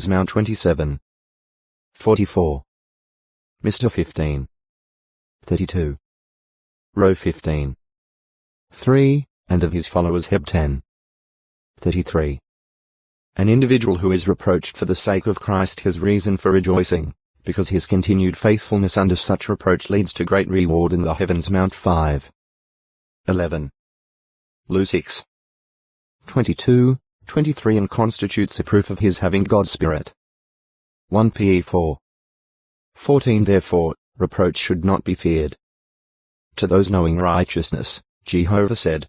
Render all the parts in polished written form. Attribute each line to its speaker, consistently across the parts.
Speaker 1: Mount 27. 44. Mr. 15. 32. Row 15. 3, and of his followers Heb 10. 33. An individual who is reproached for the sake of Christ has reason for rejoicing, because his continued faithfulness under such reproach leads to great reward in the heavens. Mount 5. 11. Lu 6. 22, 23 and constitutes a proof of his having God's Spirit. 1 Pe 4. 14 Therefore, reproach should not be feared. To those knowing righteousness, Jehovah said,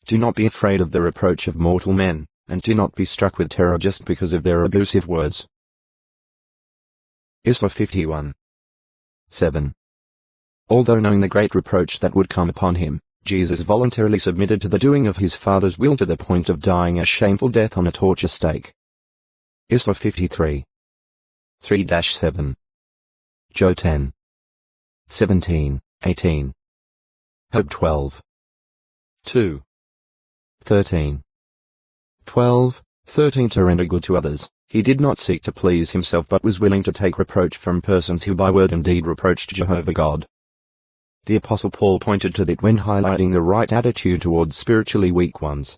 Speaker 1: do not be afraid of the reproach of mortal men, and do not be struck with terror just because of their abusive words. Isra 51. 7. Although knowing the great reproach that would come upon him, Jesus voluntarily submitted to the doing of his Father's will to the point of dying a shameful death on a torture stake. Isra 53. 3-7. Joe 10. 17, 18. Hope 12. 2. 13. 12, 13 To render good to others, he did not seek to please himself but was willing to take reproach from persons who by word and deed reproached Jehovah God. The Apostle Paul pointed to that when highlighting the right attitude towards spiritually weak ones.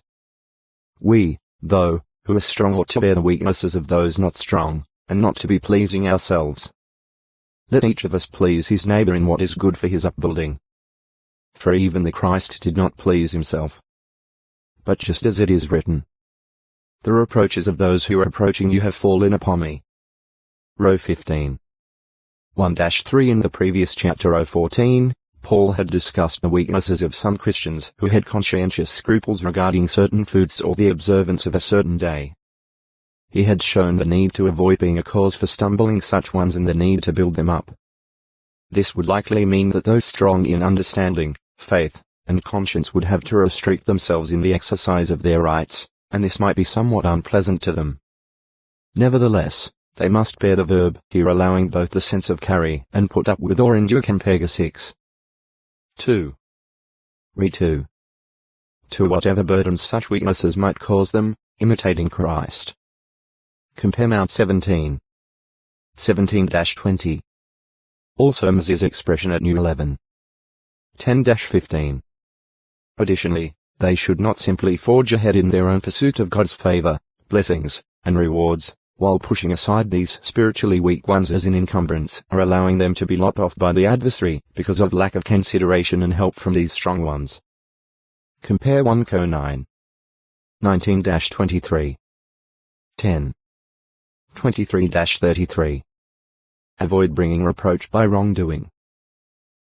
Speaker 1: We, though, who are strong ought to bear the weaknesses of those not strong, and not to be pleasing ourselves. Let each of us please his neighbor in what is good for his upbuilding. For even the Christ did not please himself. But just as it is written, the reproaches of those who are approaching you have fallen upon me. Row 15. 1-3 In the previous chapter Row 14, Paul had discussed the weaknesses of some Christians who had conscientious scruples regarding certain foods or the observance of a certain day. He had shown the need to avoid being a cause for stumbling such ones and the need to build them up. This would likely mean that those strong in understanding, faith, and conscience would have to restrict themselves in the exercise of their rights, and this might be somewhat unpleasant to them. Nevertheless, they must bear the verb here, allowing both the sense of carry and put up with or endure. Compare 6. 2. Re 2. To whatever burdens such weaknesses might cause them, imitating Christ. Compare Mount 17. 17-20. Also Moses' expression at New 11. 10-15. Additionally, they should not simply forge ahead in their own pursuit of God's favor, blessings, and rewards, while pushing aside these spiritually weak ones as an encumbrance or allowing them to be lopped off by the adversary because of lack of consideration and help from these strong ones. Compare 1 Co 9. 19-23. 10. 23-33. Avoid bringing reproach by wrongdoing.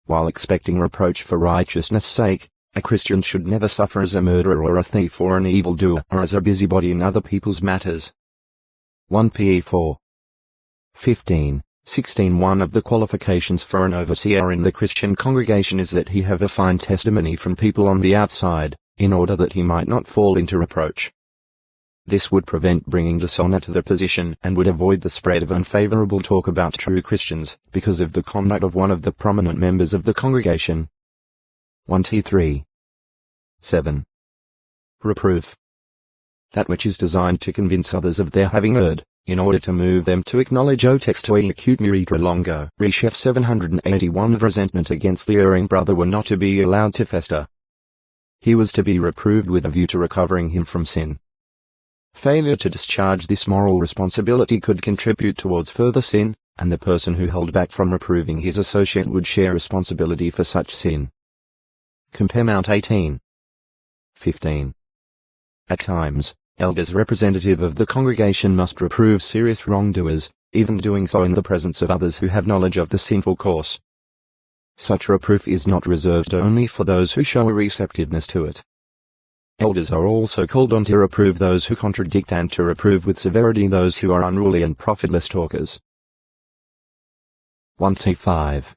Speaker 1: While expecting reproach for righteousness' sake, a Christian should never suffer as a murderer or a thief or an evildoer or as a busybody in other people's matters. 1 Pe 4. 15, 16 One of the qualifications for an overseer in the Christian congregation is that he have a fine testimony from people on the outside, in order that he might not fall into reproach. This would prevent bringing dishonor to the position and would avoid the spread of unfavorable talk about true Christians because of the conduct of one of the prominent members of the congregation. 1 T 3. 7. Reproof. That which is designed to convince others of their having erred, in order to move them to acknowledge o textoi acute miritra longo. Reshef 781 of resentment against the erring brother were not to be allowed to fester. He was to be reproved with a view to recovering him from sin. Failure to discharge this moral responsibility could contribute towards further sin, and the person who held back from reproving his associate would share responsibility for such sin. Compare Mount 18. 15. At times, elders representative of the congregation must reprove serious wrongdoers, even doing so in the presence of others who have knowledge of the sinful course. Such reproof is not reserved only for those who show a receptiveness to it. Elders are also called on to reprove those who contradict and to reprove with severity those who are unruly and profitless talkers. 1 T 5.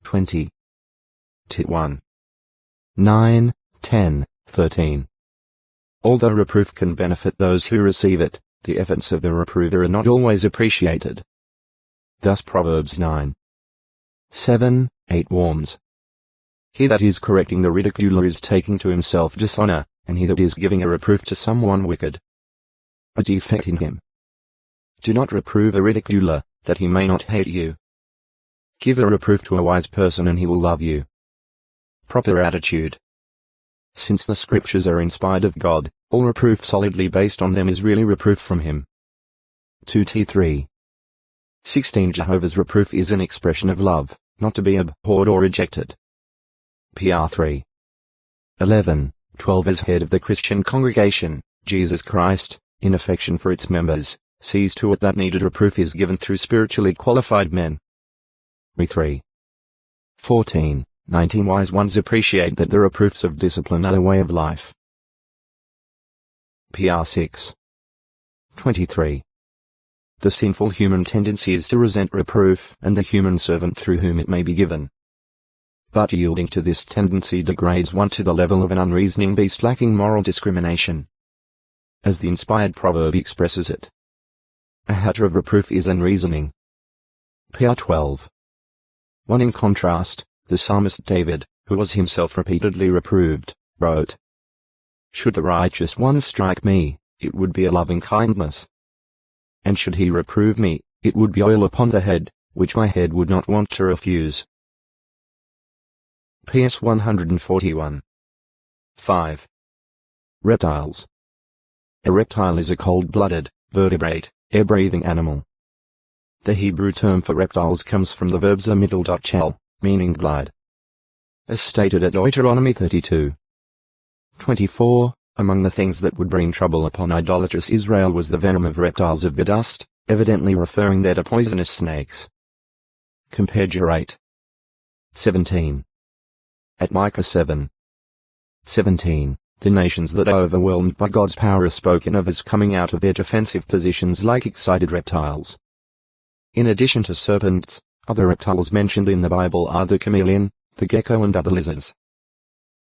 Speaker 1: 20. T 1. 9, 10, 13. Although reproof can benefit those who receive it, the efforts of the reprover are not always appreciated. Thus Proverbs 9. 7, 8 warns. He that is correcting the ridiculer is taking to himself dishonor, and he that is giving a reproof to someone wicked, a defect in him. Do not reprove a ridiculer, that he may not hate you. Give a reproof to a wise person and he will love you. Proper attitude. Since the scriptures are inspired of God, all reproof solidly based on them is really reproof from him. 2t3. 16 Jehovah's reproof is an expression of love, not to be abhorred or rejected. PR3. 11. 12 As head of the Christian congregation, Jesus Christ, in affection for its members, sees to it that needed reproof is given through spiritually qualified men. We 14. 19 Wise ones appreciate that the reproofs of discipline are the way of life. PR6. 23. The sinful human tendency is to resent reproof and the human servant through whom it may be given. But yielding to this tendency degrades one to the level of an unreasoning beast lacking moral discrimination. As the inspired proverb expresses it, a hatter of reproof is unreasoning. PR12. 1 In contrast, the psalmist David, who was himself repeatedly reproved, wrote, Should the righteous one strike me, it would be a loving kindness. And should he reprove me, it would be oil upon the head, which my head would not want to refuse. PS 141. 5. Reptiles. A reptile is a cold-blooded, vertebrate, air-breathing animal. The Hebrew term for reptiles comes from the verb zamidl.chel, meaning glide. As stated at Deuteronomy 32. 24, among the things that would bring trouble upon idolatrous Israel was the venom of reptiles of the dust, evidently referring there to poisonous snakes. Compare Jer 8. 17. At Micah 7. 17, the nations that are overwhelmed by God's power are spoken of as coming out of their defensive positions like excited reptiles. In addition to serpents, other reptiles mentioned in the Bible are the chameleon, the gecko and other lizards.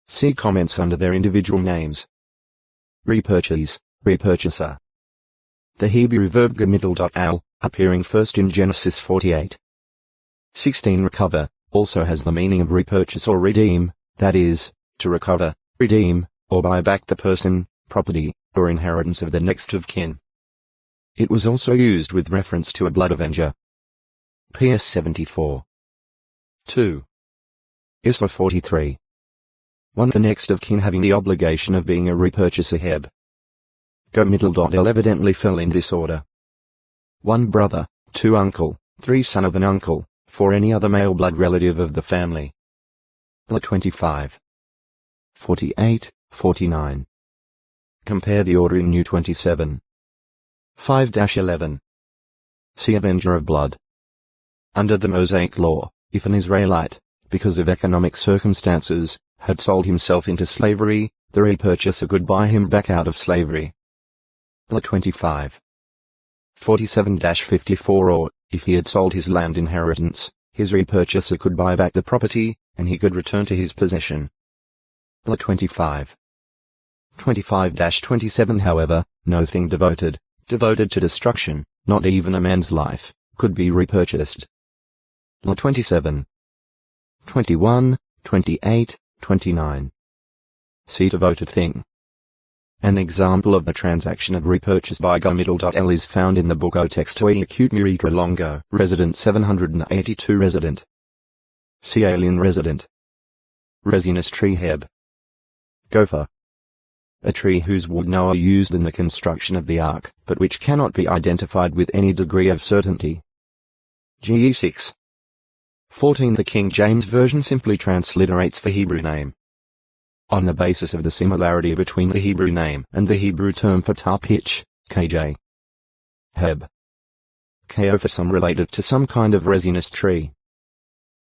Speaker 1: See comments under their individual names. Repurchase, repurchaser. The Hebrew verb gamidl.al, appearing first in Genesis 48. 16 Recover, also has the meaning of repurchase or redeem, that is, to recover, redeem, or buy back the person, property, or inheritance of the next of kin. It was also used with reference to a blood avenger. PS 74. 2. Isra 43. 1 The next of kin having the obligation of being a repurchaser heb. Go middle.l evidently fell in this order. 1 Brother, 2 Uncle, 3 Son of an uncle, 4 Any other male blood relative of the family. 25. 48, 49. Compare the order in New 27. 5-11. See Avenger of Blood. Under the Mosaic Law, if an Israelite, because of economic circumstances, had sold himself into slavery, the repurchaser could buy him back out of slavery. 25. 47-54 Or, if he had sold his land inheritance, his repurchaser could buy back the property, and he could return to his possession. 25. 25-27 However, no thing devoted to destruction, not even a man's life, could be repurchased. 27. 21, 28, 29. See devoted thing. An example of the transaction of repurchase by Gomidl.l is found in the book O Text Oi Acute Muritra Longo, Resident 782 Resident. See Alien Resident. Resinous tree heb. Gopher. A tree whose wood Noah used in the construction of the ark, but which cannot be identified with any degree of certainty. GE 6. 14 The King James Version simply transliterates the Hebrew name. On the basis of the similarity between the Hebrew name and the Hebrew term for tar pitch, KJ. Heb. KO for some related to some kind of resinous tree.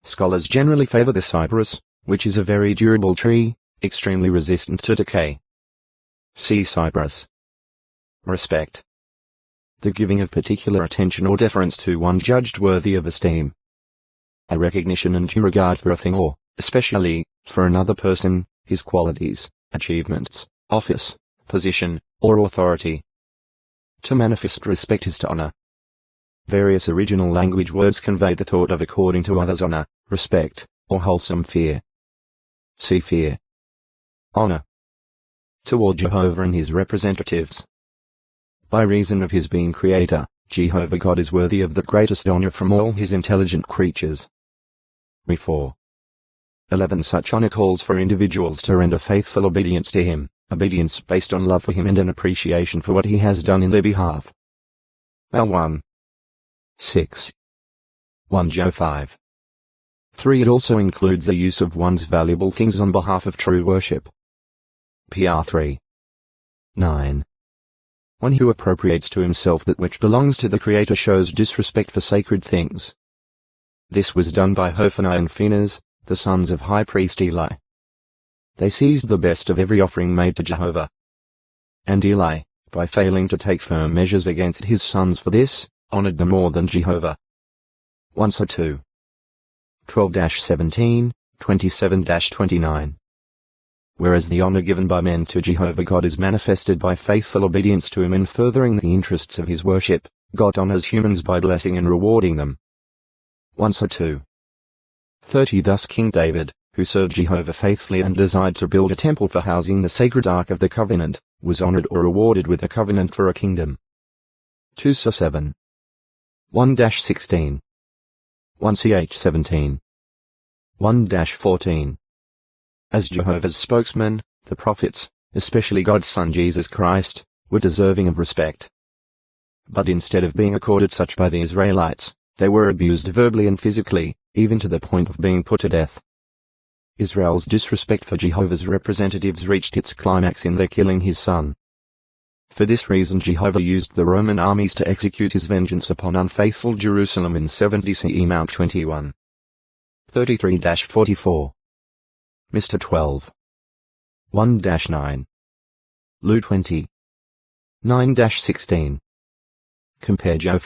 Speaker 1: Scholars generally favor the cypress, which is a very durable tree, extremely resistant to decay. See cypress. Respect. The giving of particular attention or deference to one judged worthy of esteem. A recognition and due regard for a thing or, especially, for another person, his qualities, achievements, office, position, or authority. To manifest respect is to honor. Various original language words convey the thought of according to others honor, respect, or wholesome fear. See fear. Honor. Toward Jehovah and his representatives. By reason of his being creator, Jehovah God is worthy of the greatest honor from all his intelligent creatures. 4. 11. Such honor calls for individuals to render faithful obedience to him, obedience based on love for him and an appreciation for what he has done in their behalf. Al 1. 6. 1 Joe 5. 3. It also includes the use of one's valuable things on behalf of true worship. PR 3. 9. One who appropriates to himself that which belongs to the Creator shows disrespect for sacred things. This was done by Hophni and Phinehas, the sons of High Priest Eli. They seized the best of every offering made to Jehovah. And Eli, by failing to take firm measures against his sons for this, honored them more than Jehovah. 1 So 2. 12-17, 27-29. Whereas the honor given by men to Jehovah God is manifested by faithful obedience to him in furthering the interests of his worship, God honors humans by blessing and rewarding them. 1 So 2. 30. Thus King David, who served Jehovah faithfully and desired to build a temple for housing the sacred Ark of the Covenant, was honored or rewarded with a covenant for a kingdom. 2 So 7. 1-16. 1 Ch 17. 1-14. As Jehovah's spokesmen, the prophets, especially God's Son Jesus Christ, were deserving of respect. But instead of being accorded such by the Israelites, they were abused verbally and physically, even to the point of being put to death. Israel's disrespect for Jehovah's representatives reached its climax in their killing his son. For this reason Jehovah used the Roman armies to execute his vengeance upon unfaithful Jerusalem in 70 CE. Mount 21. 33-44. Mr. 12. 1-9. Lu 20. 9-16. Compare Joe 5.